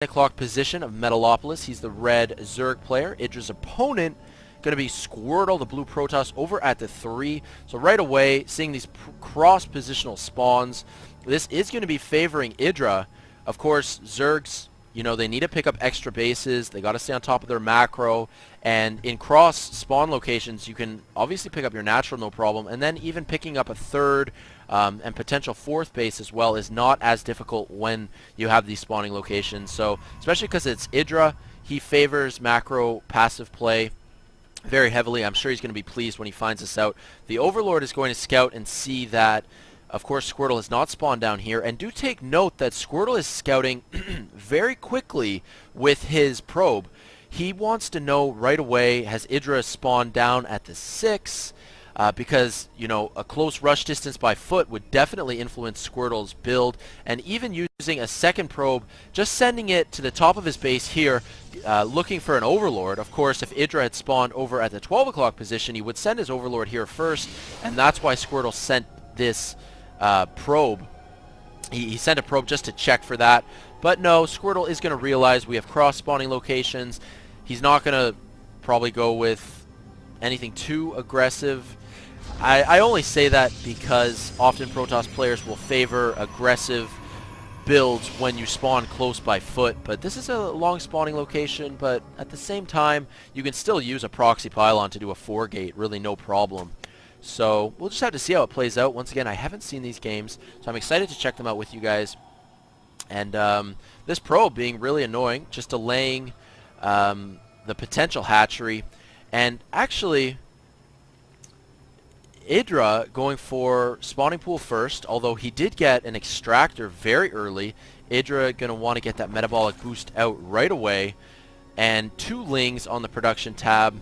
o'clock position of Metalopolis. He's the red Zerg player. Idra's opponent going to be Squirtle, the blue Protoss, over at the 3. So right away, seeing these cross-positional spawns, this is going to be favoring Idra. Of course, Zergs, you know, they need to pick up extra bases. They got to stay on top of their macro. And in cross spawn locations, you can obviously pick up your natural, no problem. And then even picking up a third and potential fourth base as well is not as difficult when you have these spawning locations. So especially because it's Idra, he favors macro passive play very heavily. I'm sure he's going to be pleased when he finds this out. The Overlord is going to scout and see that, of course, Squirtle has not spawned down here. And do take note that Squirtle is scouting very quickly with his probe. He wants to know right away, has Idra spawned down at the 6? Because, you know, a close rush distance by foot would definitely influence Squirtle's build. And even using a second probe, just sending it to the top of his base here, looking for an Overlord. Of course, if Idra had spawned over at the 12 o'clock position, he would send his Overlord here first. And that's why Squirtle sent this probe. He sent a probe just to check for that. But no, Squirtle is going to realize we have cross-spawning locations. He's not going to probably go with anything too aggressive. I only say that because often Protoss players will favor aggressive builds when you spawn close by foot. But this is a long spawning location, but at the same time, you can still use a proxy pylon to do a 4-gate, really no problem. So we'll just have to see how it plays out. Once again, I haven't seen these games, so I'm excited to check them out with you guys. And this probe being really annoying, just delaying the potential hatchery. And actually, Idra going for spawning pool first, although he did get an extractor very early. Idra going to want to get that metabolic boost out right away. And 2 lings on the production tab.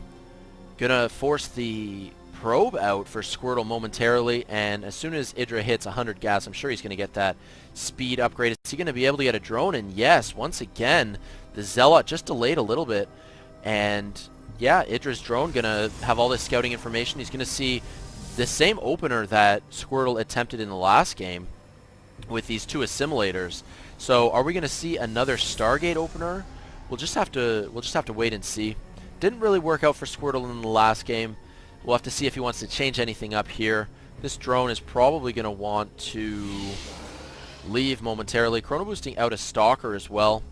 Going to force the probe out for Squirtle momentarily, and as soon as Idra hits 100 gas, I'm sure he's going to get that speed upgrade. Is he going to be able to get a drone? And yes, once again, the Zealot just delayed a little bit. And yeah, Idra's drone going to have all this scouting information. He's going to see the same opener that Squirtle attempted in the last game with these 2 assimilators. So are we going to see another Stargate opener? We'll just have to wait and see. Didn't really work out for Squirtle in the last game. We'll have to see if he wants to change anything up here. This drone is probably going to want to leave momentarily. Chrono boosting out a Stalker as well.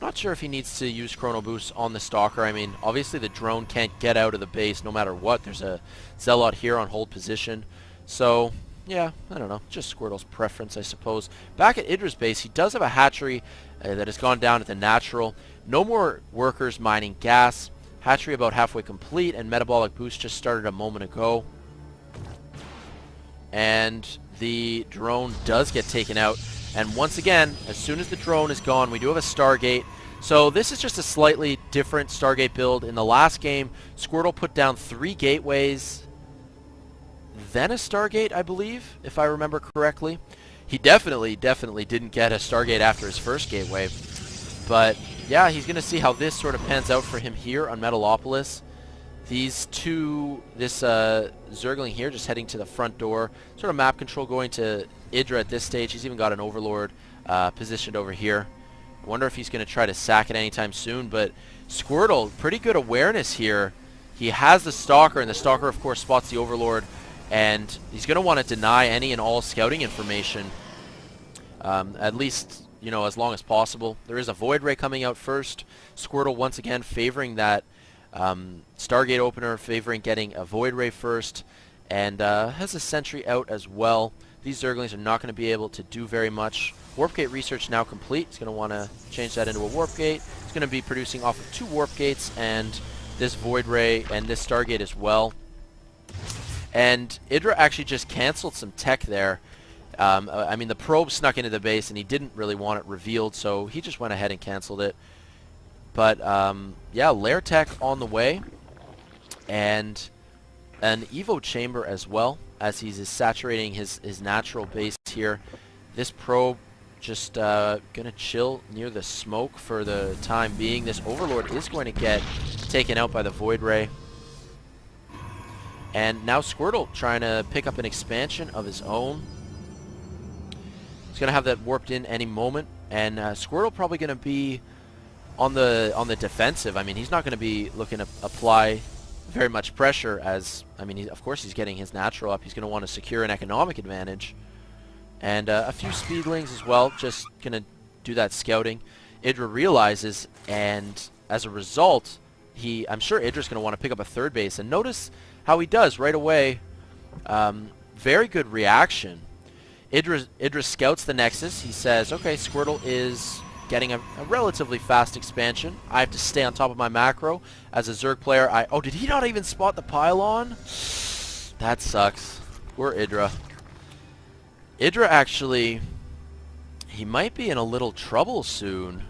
Not sure if he needs to use Chrono Boost on the Stalker. I mean, obviously the drone can't get out of the base no matter what. There's a Zealot here on hold position. So, yeah, I don't know. Just Squirtle's preference, I suppose. Back at Idra's base, he does have a hatchery that has gone down at the natural. No more workers mining gas. Hatchery about halfway complete, and metabolic boost just started a moment ago. And the drone does get taken out. And once again, as soon as the drone is gone, we do have a Stargate. So this is just a slightly different Stargate build. In the last game, Squirtle put down 3 gateways, then a Stargate, I believe, if I remember correctly. He definitely didn't get a Stargate after his first gateway. But yeah, he's going to see how this sort of pans out for him here on Metalopolis. These 2, this Zergling here just heading to the front door. Sort of map control going to Idra at this stage. He's even got an Overlord positioned over here. I wonder if he's going to try to sack it anytime soon. But Squirtle, pretty good awareness here. He has the Stalker, and the Stalker, of course, spots the Overlord. And he's going to want to deny any and all scouting information. At least, you know, as long as possible. There is a Void Ray coming out first. Squirtle once again favoring that Stargate opener, favoring getting a Void Ray first, and has a Sentry out as well. These Zerglings are not going to be able to do very much. Warp Gate research now complete. He's going to want to change that into a Warp Gate. He's going to be producing off of 2 Warp Gates and this Void Ray and this Stargate as well. And Idra actually just canceled some tech there. I mean, the probe snuck into the base, and he didn't really want it revealed, so he just went ahead and canceled it. But, yeah, Lair Tech on the way, and an Evo Chamber as well, as he's saturating his natural base here. This probe just going to chill near the smoke for the time being. This Overlord is going to get taken out by the Void Ray. And now Squirtle trying to pick up an expansion of his own. He's going to have that warped in any moment. And Squirtle probably going to be on the defensive. I mean, he's not going to be looking to apply very much pressure as, I mean, of course he's getting his natural up. He's going to want to secure an economic advantage. And a few speedlings as well, just going to do that scouting. Idra realizes, and as a result, I'm sure Idra's going to want to pick up a third base. And notice how he does right away. Very good reaction. Idra scouts the Nexus. He says, okay, Squirtle is getting a relatively fast expansion. I have to stay on top of my macro. As a Zerg player, oh, did he not even spot the pylon? That sucks. Poor Idra. Idra actually, he might be in a little trouble soon.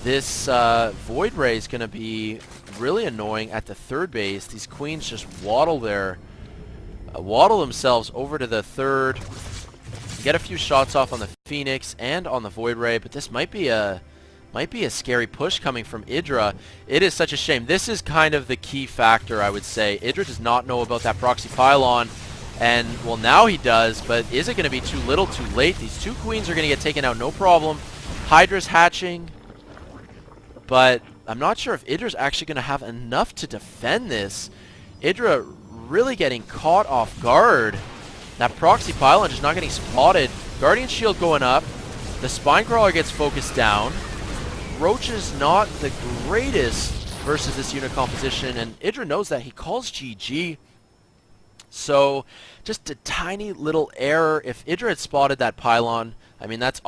This Void Ray is going to be really annoying at the third base. These queens just waddle themselves over to the third. Get a few shots off on the Phoenix and on the Void Ray, but this might be a scary push coming from Idra. It is such a shame. This is kind of the key factor, I would say. Idra does not know about that proxy pylon, and well, now he does, but is it going to be too little, too late? These two queens are going to get taken out, no problem. Hydra's hatching, but I'm not sure if Idra's actually going to have enough to defend this. Idra really getting caught off guard. That proxy pylon just not getting spotted. Guardian shield going up. The spine crawler gets focused down. Roach is not the greatest versus this unit composition, and Idra knows that. He calls GG. So just a tiny little error. If Idra had spotted that pylon, I mean, that's